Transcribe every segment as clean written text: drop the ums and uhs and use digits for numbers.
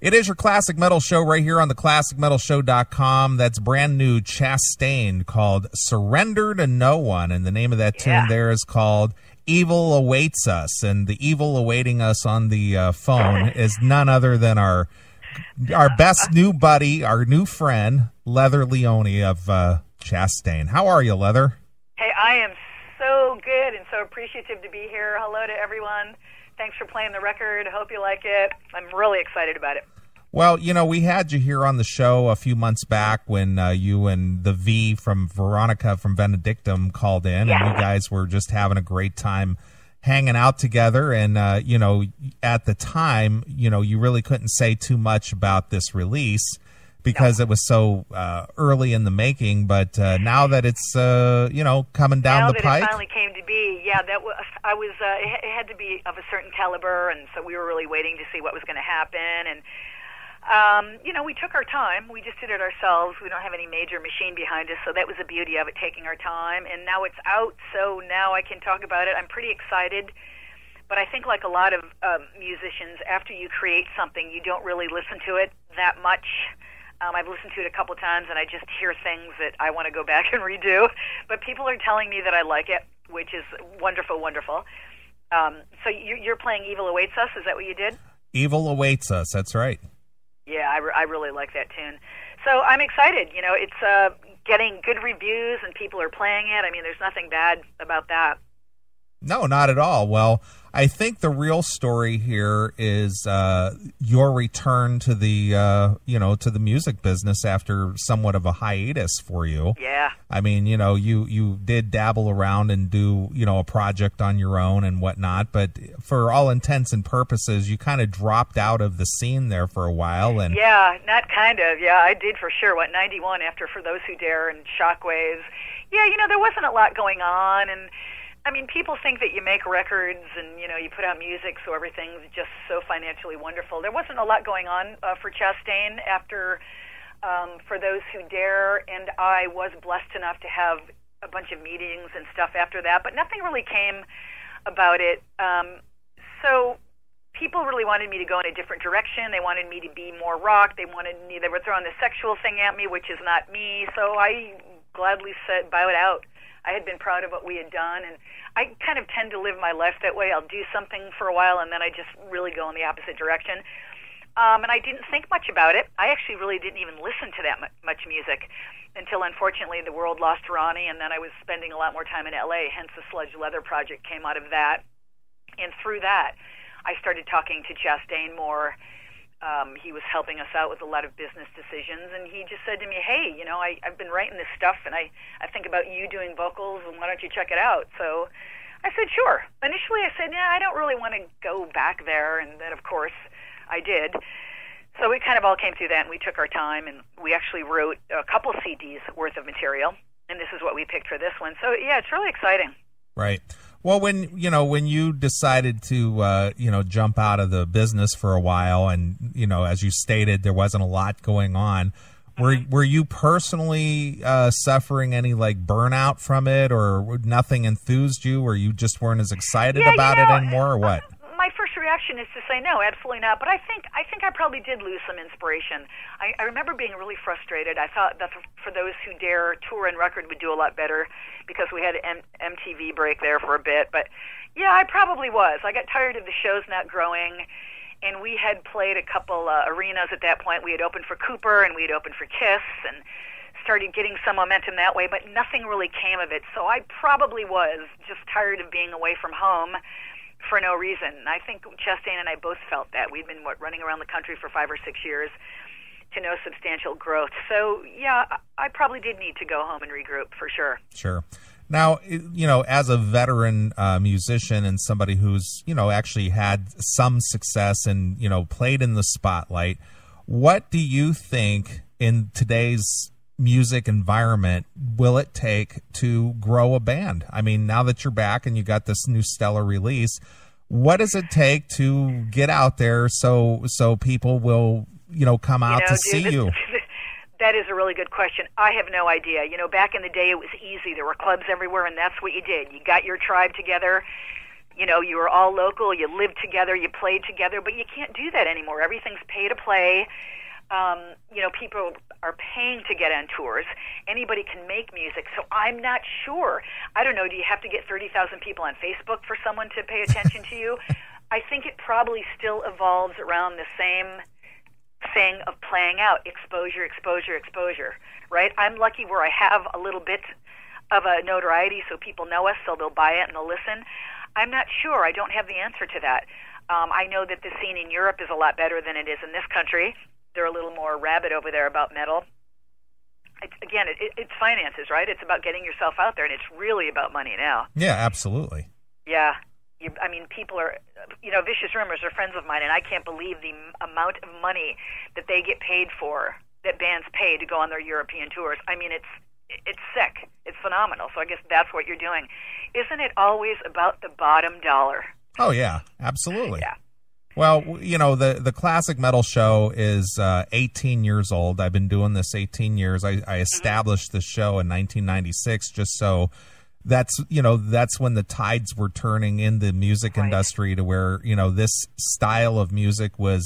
It is your Classic Metal Show right here on the ClassicMetalShow.com. That's brand new Chastain called Surrender to No One. And the name of that tune there is called Evil Awaits Us. And the evil awaiting us on the phone is none other than our best new buddy, our new friend, Leather Leone of Chastain. How are you, Leather? Hey, I am so good and so appreciative to be here. Hello to everyone. Thanks for playing the record. Hope you like it. I'm really excited about it. Well, you know, we had you here on the show a few months back when you and the V from Veronica from Benedictum called in, and you guys were just having a great time hanging out together. And, you know, at the time, you know, you really couldn't say too much about this release because it was so early in the making. But now that it's, you know, coming down the pike. Now that it finally came to be, it had to be of a certain caliber, and so we were really waiting to see what was going to happen. And you know, we took our time. We just did it ourselves. We don't have any major machine behind us, so that was the beauty of it, taking our time. And now it's out, so now I can talk about it. I'm pretty excited. But I think like a lot of musicians, after you create something, you don't really listen to it that much. I've listened to it a couple of times, and I just hear things that I want to go back and redo. But people are telling me that I like it, which is wonderful, wonderful. So you're playing Evil Awaits Us? Is that what you did? Evil Awaits Us, that's right. Yeah, I really like that tune. So I'm excited. You know, it's getting good reviews and people are playing it. I mean, there's nothing bad about that. No, not at all. Well, I think the real story here is your return to the, you know, to the music business after somewhat of a hiatus for you. Yeah. I mean, you know, you did dabble around and do, you know, a project on your own and whatnot, but for all intents and purposes, you kind of dropped out of the scene there for a while. And yeah, not kind of. Yeah, I did for sure. 91 after For Those Who Dare and Shockwaves. Yeah, you know, there wasn't a lot going on, and I mean, people think that you make records and, you know, you put out music so everything's just so financially wonderful. There wasn't a lot going on for Chastain after For Those Who Dare, and I was blessed enough to have a bunch of meetings and stuff after that, but nothing really came about it. So people really wanted me to go in a different direction. They wanted me to be more rock. They were throwing the sexual thing at me, which is not me, so I gladly said, bow it out. I had been proud of what we had done, and I kind of tend to live my life that way. I'll do something for a while, and then I just really go in the opposite direction. And I didn't think much about it. I actually really didn't even listen to that much music until, unfortunately, the world lost Ronnie, and then I was spending a lot more time in L.A., hence the Sludge Leather project came out of that. And through that, I started talking to Chastain more. He was helping us out with a lot of business decisions, and he just said to me, hey, you know, I've been writing this stuff, and I think about you doing vocals, and why don't you check it out? So I said, sure. Initially I said, yeah, I don't really want to go back there, and then, of course, I did. So we kind of all came through that, and we took our time, and we actually wrote a couple CDs worth of material, and this is what we picked for this one. So, yeah, it's really exciting. Right. Well, when you decided to, you know, jump out of the business for a while and, you know, as you stated, there wasn't a lot going on, were you personally suffering any, like, burnout from it, or nothing enthused you, or you just weren't as excited about it anymore, or what? My first reaction is to say no, absolutely not. But I think I probably did lose some inspiration. I remember being really frustrated. I thought that For Those Who Dare tour and record would do a lot better because we had an MTV break there for a bit. But yeah, I probably was. I got tired of the shows not growing, and we had played a couple arenas at that point. We had opened for Cooper and we had opened for Kiss and started getting some momentum that way, but nothing really came of it. So I probably was just tired of being away from home for no reason. I think Chastain and I both felt that. We'd been running around the country for 5 or 6 years to no substantial growth. So, yeah, I probably did need to go home and regroup for sure. Sure. Now, you know, as a veteran musician and somebody who's, you know, actually had some success and, you know, played in the spotlight, what do you think in today's music environment will it take to grow a band? I mean, now that you're back and you got this new stellar release, what does it take to get out there so people will, you know, come out to see you? That is a really good question. I have no idea. You know, back in the day it was easy. There were clubs everywhere, and that's what you did. You got your tribe together. You were all local, you lived together, you played together, but you can't do that anymore. Everything's pay to play. People are paying to get on tours. Anybody can make music. So I'm not sure. I don't know, do you have to get 30,000 people on Facebook for someone to pay attention to you? I think it probably still evolves around the same thing of playing out, exposure, right? I'm lucky where I have a little bit of a notoriety so people know us, so they'll buy it and they'll listen. I'm not sure. I don't have the answer to that. I know that the scene in Europe is a lot better than it is in this country. They're a little more rabid over there about metal. It's finances, right? It's about getting yourself out there, and it's really about money now. Yeah, absolutely. Yeah. People are, Vicious Rumors are friends of mine, and I can't believe the amount of money that they get paid for, that bands pay to go on their European tours. It's sick. It's phenomenal. So I guess that's what you're doing. Isn't it always about the bottom dollar? Oh, yeah, absolutely. Yeah. Well, the Classic Metal Show is 18 years old. I've been doing this 18 years. I established the show in 1996 just so that's when the tides were turning in the music industry to where, this style of music was,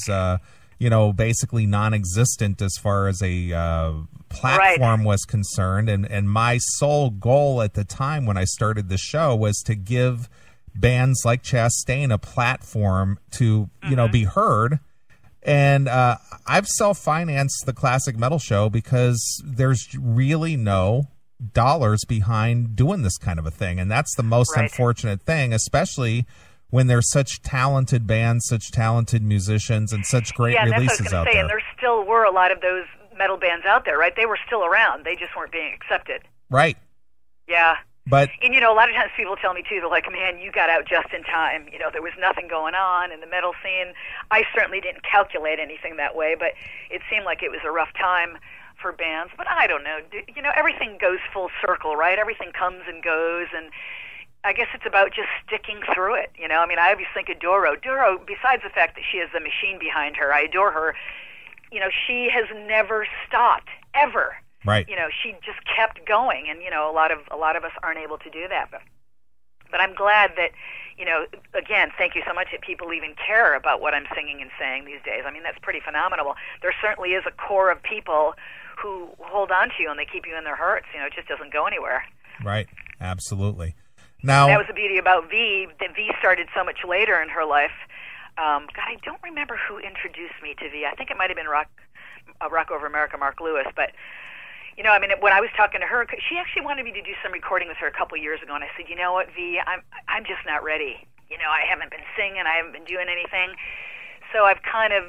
basically non-existent as far as a platform was concerned. And my sole goal at the time when I started the show was to give bands like Chastain a platform to, be heard. And I've self-financed the Classic Metal Show because there's really no dollars behind doing this kind of a thing. And that's the most unfortunate thing, especially when there's such talented bands, such talented musicians, and such great releases out there. And there still were a lot of those metal bands out there, right? They were still around. They just weren't being accepted. Right. Yeah. But and a lot of times people tell me too, they're like, "Man, you got out just in time. There was nothing going on in the metal scene." I certainly didn't calculate anything that way, but it seemed like it was a rough time for bands. But I don't know. Everything goes full circle, right? Everything comes and goes, and I guess it's about just sticking through it. I always think of Doro. Doro, besides the fact that she has the machine behind her, I adore her. She has never stopped ever. Right. She just kept going, and a lot of us aren't able to do that. But I'm glad that again, thank you so much that people even care about what I'm singing and saying these days. That's pretty phenomenal. There certainly is a core of people who hold on to you and they keep you in their hearts. It just doesn't go anywhere. Right. Absolutely. Now that was the beauty about V. That V started so much later in her life. God, I don't remember who introduced me to V. I think it might have been Rock Over America, Mark Lewis, but. When I was talking to her, she actually wanted me to do some recording with her a couple of years ago, and I said, "You know what, V, I'm just not ready. I haven't been singing, I haven't been doing anything." So I've kind of,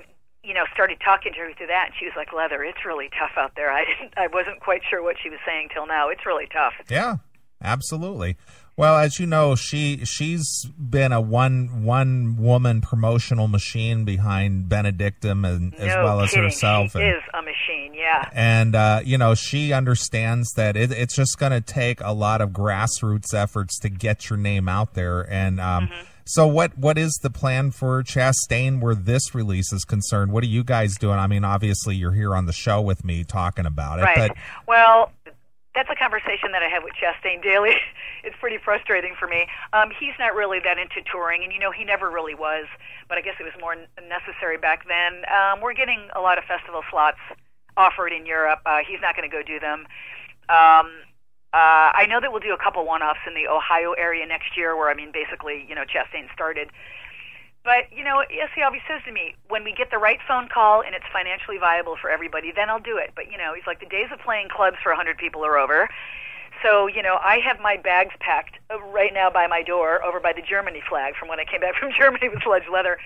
started talking to her through that, and she was like, "Leather, it's really tough out there." I wasn't quite sure what she was saying till now. It's really tough. Yeah, absolutely. Well, as you know, she's been a one woman promotional machine behind Benedictum, and as well as herself. She is a machine, yeah. And she understands that it's just going to take a lot of grassroots efforts to get your name out there. And so, what is the plan for Chastain where this release is concerned? What are you guys doing? Obviously, you're here on the show with me talking about it, right? But well, that's a conversation that I have with Chastain daily. It's pretty frustrating for me. He's not really that into touring, and he never really was, but I guess it was more necessary back then. We're getting a lot of festival slots offered in Europe. He's not going to go do them. I know that we'll do a couple one-offs in the Ohio area next year where, basically, Chastain started. But, yes, he always says to me, when we get the right phone call and it's financially viable for everybody, then I'll do it. But, he's like, the days of playing clubs for 100 people are over. So, I have my bags packed right now by my door over by the Germany flag from when I came back from Germany with Sledge Leather.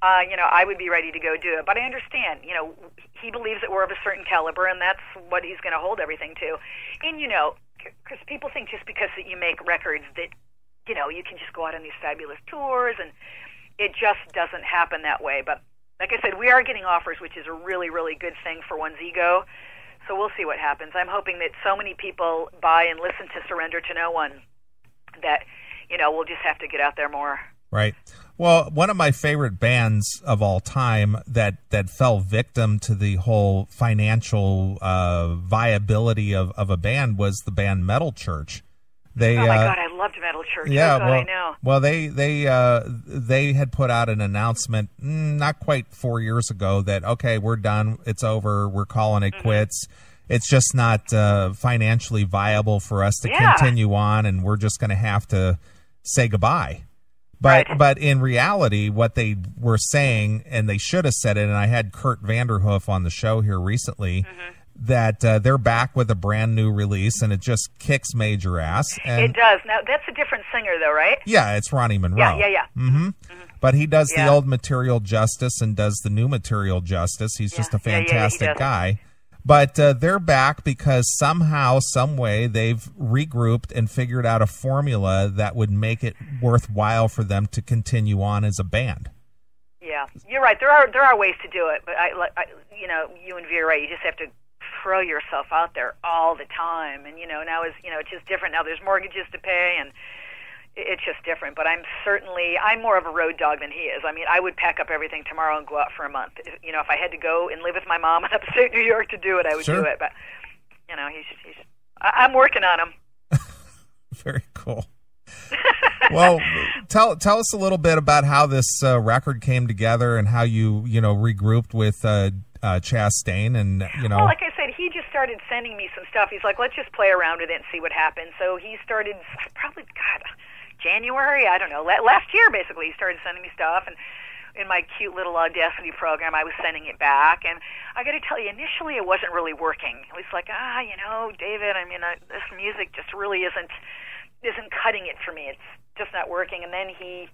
I would be ready to go do it. But I understand, he believes that we're of a certain caliber, and that's what he's going to hold everything to. And, because people think just because that you make records that, you can just go out on these fabulous tours, and it just doesn't happen that way. But like I said, we are getting offers, which is a really, really good thing for one's ego. So we'll see what happens. I'm hoping that so many people buy and listen to Surrender to No One that, we'll just have to get out there more. Right. Well, one of my favorite bands of all time that fell victim to the whole financial viability of a band was the band Metal Church. Oh my God, I loved Metal Church. Yeah, oh, God, I know. Well, they had put out an announcement not quite 4 years ago that, okay, we're done, it's over, we're calling it quits. It's just not financially viable for us to continue on, and we're just going to have to say goodbye. But in reality, what they were saying, and they should have said it, and I had Kurt Vanderhoof on the show here recently, that they're back with a brand new release, and it just kicks major ass. And it does. Now, that's a different singer, though, right? Yeah, it's Ronnie Monroe. Yeah. But he does the old material justice and does the new material justice. He's just a fantastic guy. But they're back because somehow, some way, they've regrouped and figured out a formula that would make it worthwhile for them to continue on as a band. Yeah, you're right. There are ways to do it, but I you and V are right. You just have to throw yourself out there all the time, and now it's just different. Now there's mortgages to pay, and it's just different. But I'm more of a road dog than he is. I mean, I would pack up everything tomorrow and go out for a month. If I had to go and live with my mom in upstate New York to do it, I would do it. But I'm working on him. Very cool. Well, tell us a little bit about how this record came together and how you regrouped with Chastain and Well, like I said, he just started sending me some stuff. He's like, let's just play around with it and see what happens. So he started January, I don't know, last year basically. He started sending me stuff, and in my cute little Audacity program, I was sending it back. And I got to tell you, initially it wasn't really working. It was like, David, I mean, this music just really isn't cutting it for me. It's just not working. And then he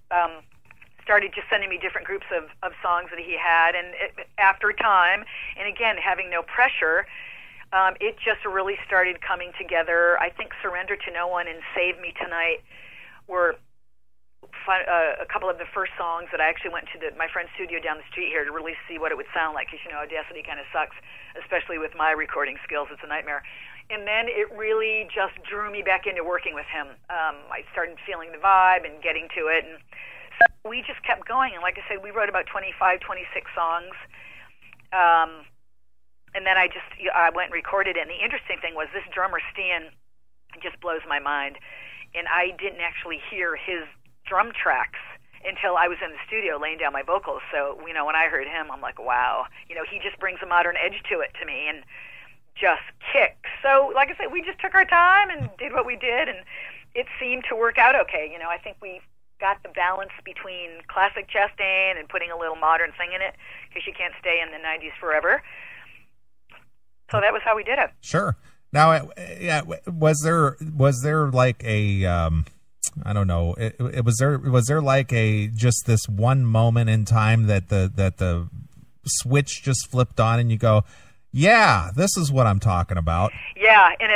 started just sending me different groups of songs that he had. And after time, and again, having no pressure, it just really started coming together. I think Surrender to No One and Save Me Tonight were a couple of the first songs that I actually went to my friend's studio down the street here to really see what it would sound like, because Audacity kind of sucks, especially with my recording skills. It's a nightmare. And then it really just drew me back into working with him. I started feeling the vibe and getting to it, and so we just kept going. And like I said, we wrote about 25, 26 songs. And then I went and recorded it. And the interesting thing was this drummer, Stan, just blows my mind. And I didn't actually hear his drum tracks until I was in the studio laying down my vocals. So, when I heard him, I'm like, wow. He just brings a modern edge to it to me and just kicks. So, like I said, we just took our time and did what we did, and it seemed to work out okay. I think we got the balance between classic Chastain and putting a little modern thing in it, because you can't stay in the 90s forever. So that was how we did it. Sure. Now, was there like a I don't know? Was there like just this one moment in time that the switch just flipped on and you go, yeah, this is what I'm talking about? Yeah, and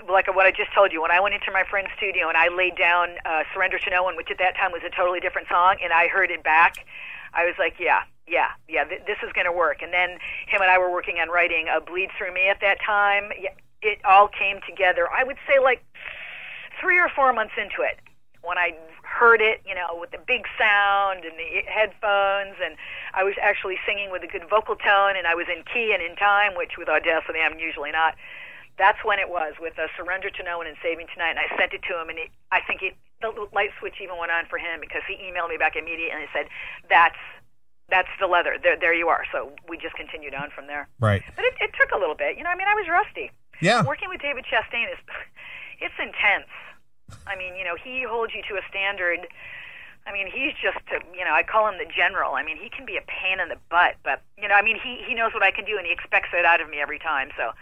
like what I just told you. When I went into my friend's studio and I laid down "Surrender to No One," which at that time was a totally different song, and I heard it back, I was like, this is going to work. And then him and I were working on writing "Bleed Through Me" at that time. It all came together, I would say, like 3 or 4 months into it, when I heard it, with the big sound and the headphones, and I was actually singing with a good vocal tone, and I was in key and in time, which with Audacity I'm usually not. That's when it was, with Surrender to No One and Save Me Tonight, and I sent it to him, and I think the light switch even went on for him, because he emailed me back immediately and he said, that's the leather. There you are. So we just continued on from there. Right. But it took a little bit. I was rusty. Yeah. Working with David Chastain it's intense. He holds you to a standard. He's just, I call him the general. He can be a pain in the butt, but, he knows what I can do, and he expects it out of me every time, so.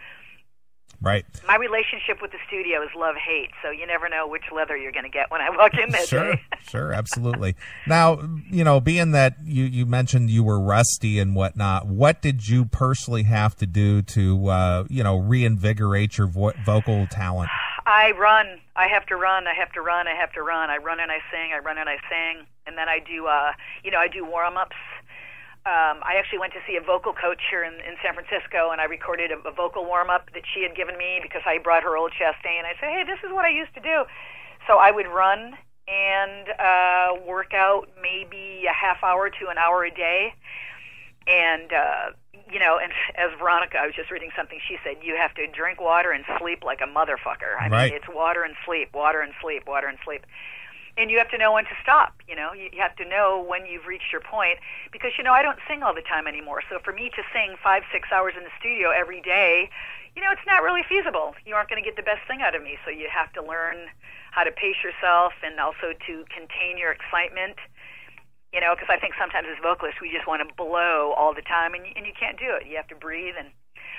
Right. My relationship with the studio is love-hate, so you never know which leather you're going to get when I walk in that day. Sure, absolutely. Now, being that you mentioned you were rusty and whatnot, what did you personally have to do to, reinvigorate your vocal talent? I run. I have to run. I run and I sing. And then I do, I do warm-ups. I actually went to see a vocal coach here in San Francisco, and I recorded a vocal warm-up that she had given me, because I brought her old Chastain. I said, hey, this is what I used to do. So I would run and work out maybe a half hour to an hour a day. And, you know, and as Veronica, I was just reading something. She said you have to drink water and sleep like a motherfucker. I mean, it's water and sleep, water and sleep, water and sleep. And you have to know when to stop, you know. You have to know when you've reached your point. Because, you know, I don't sing all the time anymore. So for me to sing 5-6 hours in the studio every day, you know, it's not really feasible. You aren't going to get the best thing out of me. So you have to learn how to pace yourself and also to contain your excitement. You know, because I think sometimes as vocalists we just want to blow all the time, and you can't do it. You have to breathe.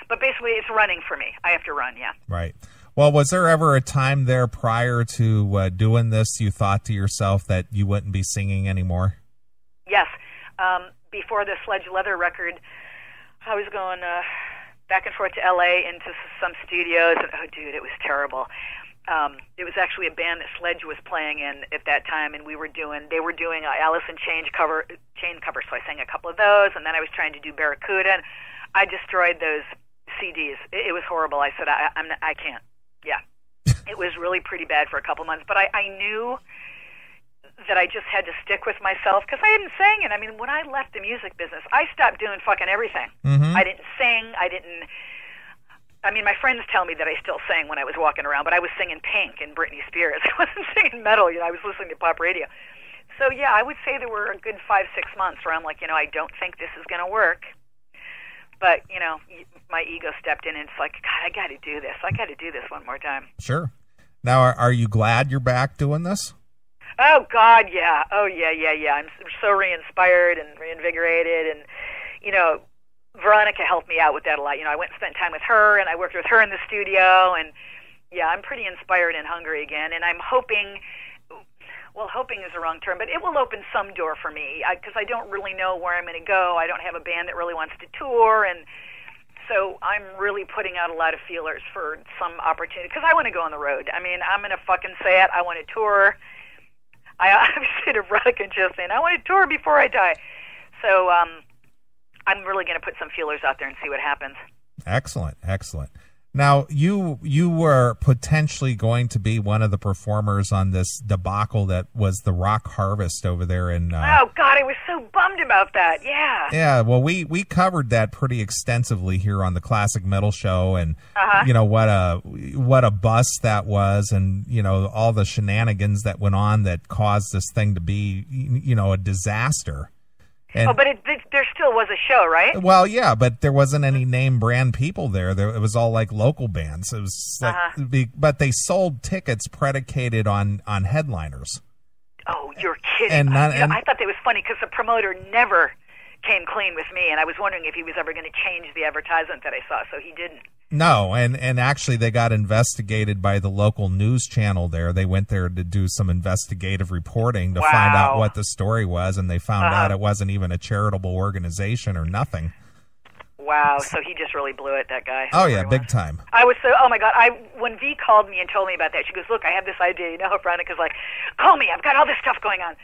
But basically it's running for me. I have to run, yeah. Right. Well, was there ever a time there prior to doing this you thought to yourself that you wouldn't be singing anymore? Yes. Before the Sledge Leather record, I was going back and forth to L.A. into some studios, and, oh, dude, it was terrible. It was actually a band that Sledge was playing in at that time, and they were doing Alice in Chains cover, so I sang a couple of those, and then I was trying to do Barracuda, and I destroyed those CDs. It was horrible. I said, I can't. Yeah. It was really pretty bad for a couple of months, but I knew that I just had to stick with myself because I hadn't sang it. I mean, when I left the music business, I stopped doing fucking everything. Mm-hmm. I didn't sing. I mean, my friends tell me that I still sang when I was walking around, but I was singing Pink and Britney Spears. I wasn't singing metal. You know, I was listening to pop radio. So, yeah, I would say there were a good 5-6 months where I'm like, you know, I don't think this is going to work. But, you know, my ego stepped in, and it's like, God, I got to do this. I got to do this one more time. Sure. Now, are you glad you're back doing this? Oh, God, yeah. Oh, yeah. I'm so re-inspired and reinvigorated. And, you know, Veronica helped me out with that a lot. You know, I went and spent time with her, and I worked with her in the studio. And, yeah, I'm pretty inspired and hungry again. And I'm hoping... Well, hoping is the wrong term, but it will open some door for me because I don't really know where I'm going to go. I don't have a band that really wants to tour, and so I'm really putting out a lot of feelers for some opportunity because I want to go on the road. I mean, I'm going to fucking say it. I want to tour. I say to Veronica and Chastain, I want to tour before I die. So I'm really going to put some feelers out there and see what happens. Excellent. Now, you were potentially going to be one of the performers on this debacle that was the Rock Harvest over there in... oh, God, I was so bummed about that, yeah. Yeah, well, we covered that pretty extensively here on the Classic Metal Show, and, you know, what a bust that was, and, you know, all the shenanigans that went on that caused this thing to be, you know, a disaster. And, but there still was a show, right? Well, yeah, but there wasn't any name brand people there. It was all like local bands. It was like, but they sold tickets predicated on headliners. Oh, you're kidding! I thought that was funny because the promoter never came clean with me, and I was wondering if he was ever going to change the advertisement that I saw. So he didn't. No, and actually they got investigated by the local news channel there. They went there to do some investigative reporting to find out what the story was, and they found out it wasn't even a charitable organization or nothing. Wow, so he just really blew it, that guy. Oh, yeah, big time. I was so, oh my God, when V called me and told me about that, she goes, look, I have this idea. You know how Veronica's like, call me, I've got all this stuff going on.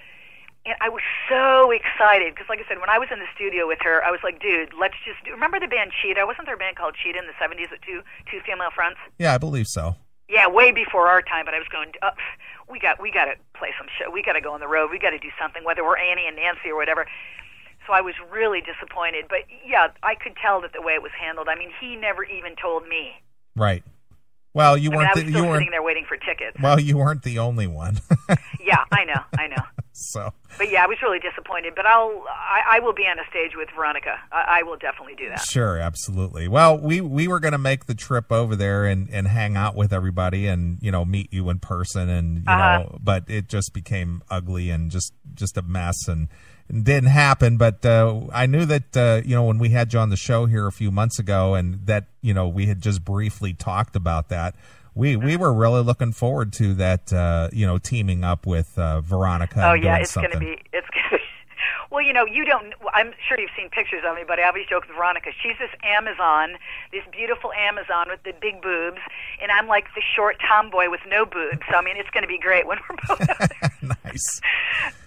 And I was so excited because, like I said, when I was in the studio with her, I was like, dude, let's just do... Remember the band Cheetah? Wasn't there a band called Cheetah in the 70s with two female fronts? Yeah, I believe so. Yeah, way before our time, but I was going, we got to play some show. We got to go on the road. We got to do something, whether we're Annie and Nancy or whatever. So I was really disappointed. But, yeah, I could tell that the way it was handled. I mean, he never even told me. Right. Well, you weren't... I was still sitting there waiting for tickets. Well, you weren't the only one. Yeah, I know. So, but yeah, I was really disappointed. But I will be on a stage with Veronica. I will definitely do that. Sure, absolutely. Well, we were going to make the trip over there and hang out with everybody and, you know, meet you in person and you know, but it just became ugly and just a mess and didn't happen. But I knew that you know, when we had you on the show here a few months ago and that, you know, we had just briefly talked about that. We were really looking forward to that, you know, teaming up with Veronica. Oh, yeah, it's going to be. Well, you know, I'm sure you've seen pictures of me, but I always joke with Veronica. She's this Amazon, this beautiful Amazon with the big boobs, and I'm like the short tomboy with no boobs. So, I mean, it's going to be great when we're both out there. Nice.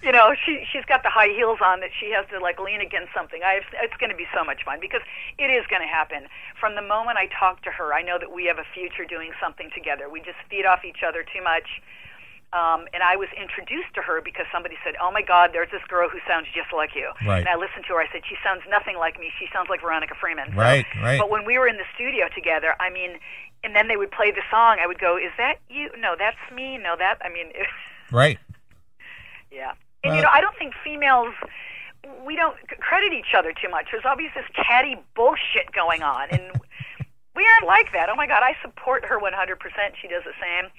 You know, she's got the high heels on that she has to, like, lean against something. It's going to be so much fun because it is going to happen. From the moment I talk to her, I know that we have a future doing something together. We just feed off each other too much. And I was introduced to her because somebody said, "Oh my God, there's this girl who sounds just like you." Right. And I listened to her. I said, "She sounds nothing like me. She sounds like Veronica Freeman." So, right. But when we were in the studio together, I mean, and then they would play the song, I would go, "Is that you? No, that's me. No, that." I mean, right. Yeah. And I don't think females, we don't credit each other too much. There's always this catty bullshit going on, and we aren't like that. Oh my God, I support her 100%. She does the same.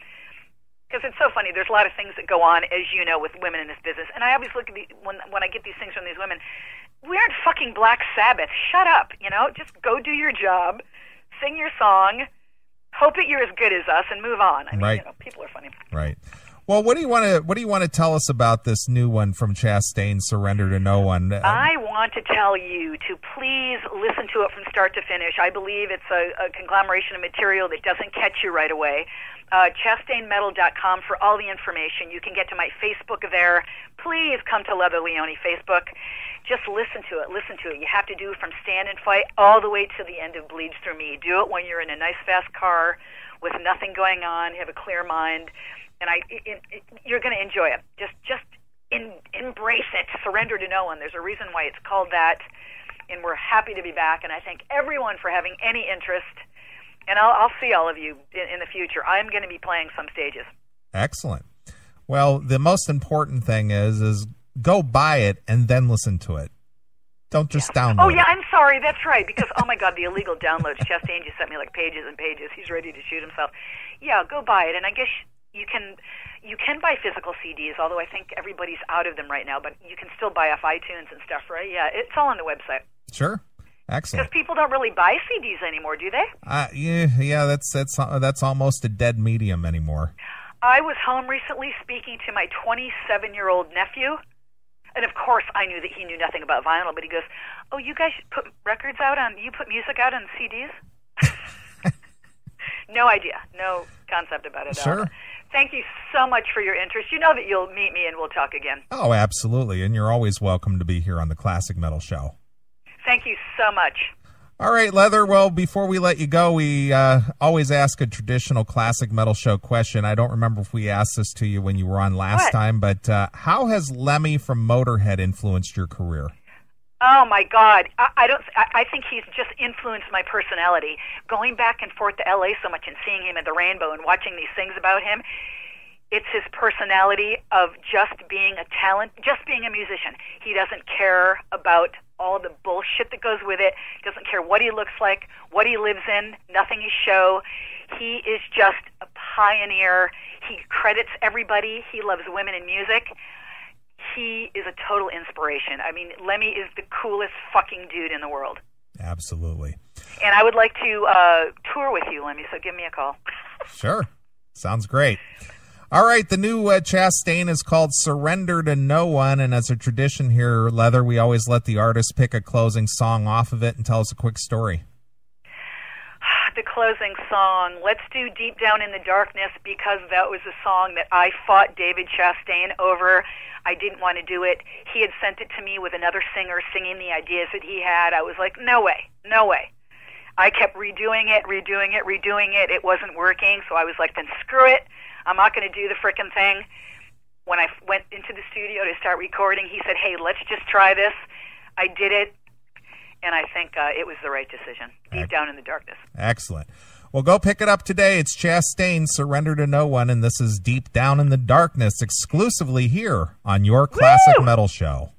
Because it's so funny. There's a lot of things that go on, as you know, with women in this business. And I always look at when I get these things from these women, we aren't fucking Black Sabbath. Shut up, Just go do your job, sing your song, hope that you're as good as us, and move on. I mean, people are funny. Right. Well, what do you want to tell us about this new one from Chastain, Surrender to No One? I want to tell you to please listen to it from start to finish. I believe it's a conglomeration of material that doesn't catch you right away. ChastainMetal.com for all the information. You can get to my Facebook there. Please come to Leather Leone Facebook. Just listen to it. Listen to it. You have to do from Stand and Fight all the way to the end of Bleeds Through Me. Do it when you're in a nice, fast car with nothing going on. You have a clear mind. And you're going to enjoy it. Just embrace it. Surrender to No One. There's a reason why it's called that. And we're happy to be back. And I thank everyone for having any interest. And I'll see all of you in the future. I'm going to be playing some stages. Excellent. Well, the most important thing is go buy it and then listen to it. Don't just download it. Oh, yeah, I'm sorry. That's right. Because, oh, my God, the illegal downloads. Chastain just sent me, like, pages and pages. He's ready to shoot himself. Yeah, go buy it. And I guess you can buy physical CDs, although I think everybody's out of them right now. But you can still buy off iTunes and stuff, right? Yeah, it's all on the website. Sure. Excellent. Because people don't really buy CDs anymore, do they? Yeah. That's almost a dead medium anymore. I was home recently speaking to my 27-year-old nephew, and of course I knew that he knew nothing about vinyl. But he goes, "Oh, you guys put records out on? You put music out on CDs?" No idea, no concept about it. Sure. Thank you so much for your interest. You know that you'll meet me and we'll talk again. Oh, absolutely, and you're always welcome to be here on the Classic Metal Show. Thank you so much. All right, Leather. Well, before we let you go, we always ask a traditional Classic Metal Show question. I don't remember if we asked this to you when you were on last time, but how has Lemmy from Motorhead influenced your career? Oh my God! I think he's just influenced my personality. Going back and forth to LA so much and seeing him at the Rainbow and watching these things about him. It's his personality of just being a talent, just being a musician. He doesn't care about all the bullshit that goes with it. Doesn't care what he looks like, what he lives in, nothing is show. He is just a pioneer. He credits everybody. He loves women in music. He is a total inspiration. I mean, Lemmy is the coolest fucking dude in the world. Absolutely. And I would like to tour with you, Lemmy, so give me a call. Sure. Sounds great. All right, the new Chastain is called Surrender to No One, and as a tradition here, Leather, we always let the artist pick a closing song off of it and tell us a quick story. The closing song, let's do Deep Down in the Darkness, because that was a song that I fought David Chastain over. I didn't want to do it. He had sent it to me with another singer singing the ideas that he had. I was like, no way, no way. I kept redoing it. It wasn't working, so I was like, then screw it. I'm not going to do the frickin' thing. When I went into the studio to start recording, he said, hey, let's just try this. I did it, and I think it was the right decision. Deep Down in the Darkness. Excellent. Well, go pick it up today. It's Chastain, Surrender to No One, and this is Deep Down in the Darkness, exclusively here on your Classic Metal Show.